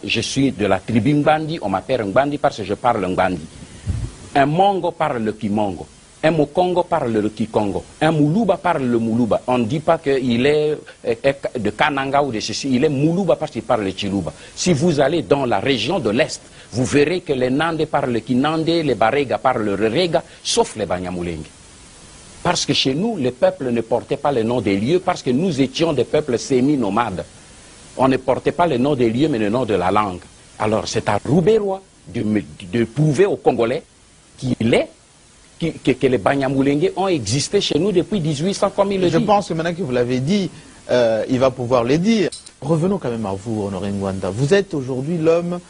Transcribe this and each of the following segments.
je suis de la tribu Ngbandi, on m'appelle Ngbandi parce que je parle Ngbandi. Un Mongo parle le Kimongo. Un Mokongo parle le Kikongo. Un Moulouba parle le Moulouba. On ne dit pas qu'il est de Kananga ou de ceci. Il est Moulouba parce qu'il parle le Chilouba. Si vous allez dans la région de l'Est, vous verrez que les Nandé parlent le Kinandé, les Barega parlent le Rega, sauf les Banyamulenge. Parce que chez nous, les peuples ne portaient pas le nom des lieux, parce que nous étions des peuples sémi-nomades. On ne portait pas le nom des lieux, mais le nom de la langue. Alors c'est à Rouberois de prouver aux Congolais que les Banyamulenge ont existé chez nous depuis 1800, comme il le dit. Je pense que maintenant que vous l'avez dit, il va pouvoir le dire. Revenons quand même à vous, Honoré Ngwanda. Vous êtes aujourd'hui l'homme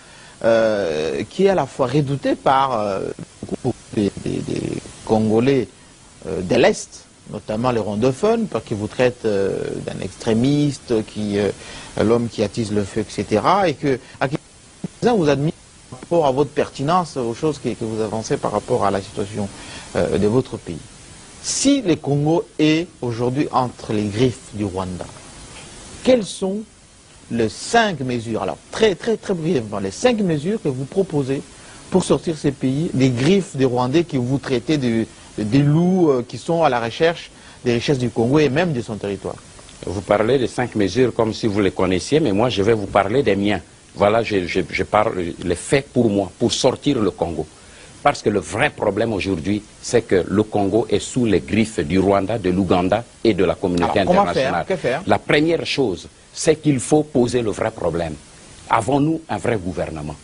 qui est à la fois redouté par des Congolais de l'Est, notamment les rondophones, parce qu'ils vous traitent d'un extrémiste, l'homme qui attise le feu, etc. Et que à qui vous admirez par rapport à votre pertinence aux choses que vous avancez par rapport à la situation de votre pays. Si le Congo est aujourd'hui entre les griffes du Rwanda, quelles sont les 5 mesures, alors très brièvement, les 5 mesures que vous proposez pour sortir ces pays des griffes des Rwandais qui vous traitez des loups qui sont à la recherche des richesses du Congo et même de son territoire? Vous parlez des 5 mesures comme si vous les connaissiez, mais moi je vais vous parler des miens. Voilà, je parle les faits pour moi, pour sortir le Congo. Parce que le vrai problème aujourd'hui, c'est que le Congo est sous les griffes du Rwanda, de l'Ouganda et de la communauté internationale. Que faire? La première chose, c'est qu'il faut poser le vrai problème. Avons-nous un vrai gouvernement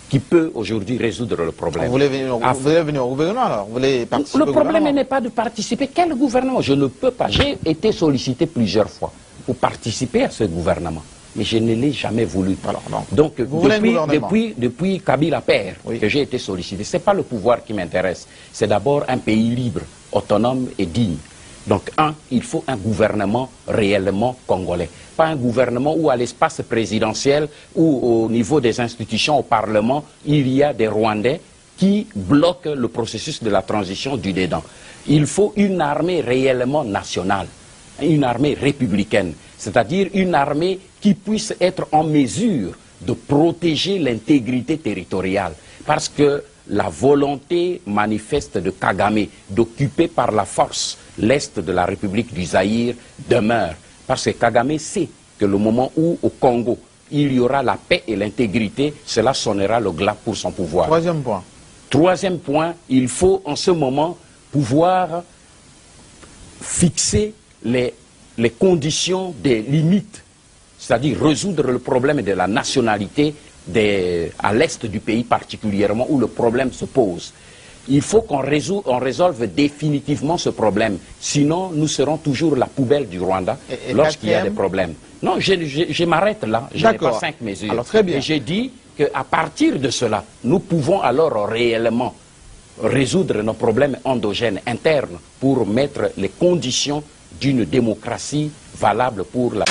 qui peut aujourd'hui résoudre le problème? Vous voulez venir au gouvernement alors? Vous voulez participer Le problème n'est pas de participer. Quel gouvernement? Je ne peux pas. J'ai été sollicité plusieurs fois pour participer à ce gouvernement. Mais je ne l'ai jamais voulu. Alors, donc, depuis Kabila père, que j'ai été sollicité, ce n'est pas le pouvoir qui m'intéresse. C'est d'abord un pays libre, autonome et digne. Donc, il faut un gouvernement réellement congolais. Pas un gouvernement où à l'espace présidentiel ou au niveau des institutions, au Parlement, il y a des Rwandais qui bloquent le processus de la transition du dedans. Il faut une armée réellement nationale, une armée républicaine, c'est-à-dire une armée qui puisse être en mesure de protéger l'intégrité territoriale. Parce que la volonté manifeste de Kagame d'occuper par la force l'est de la République du Zaïre demeure. Parce que Kagame sait que le moment où au Congo il y aura la paix et l'intégrité, cela sonnera le glas pour son pouvoir. Troisième point. Troisième point, il faut en ce moment pouvoir fixer les conditions des limites, c'est-à-dire résoudre le problème de la nationalité à l'est du pays particulièrement où le problème se pose. Il faut qu'on résolve définitivement ce problème, sinon nous serons toujours la poubelle du Rwanda lorsqu'il y a des problèmes. Non, je m'arrête là, je n'ai pas 5 mesures. Alors, très bien. Et j'ai dit qu'à partir de cela, nous pouvons alors réellement résoudre nos problèmes endogènes, internes, pour mettre les conditions d'une démocratie valable pour la...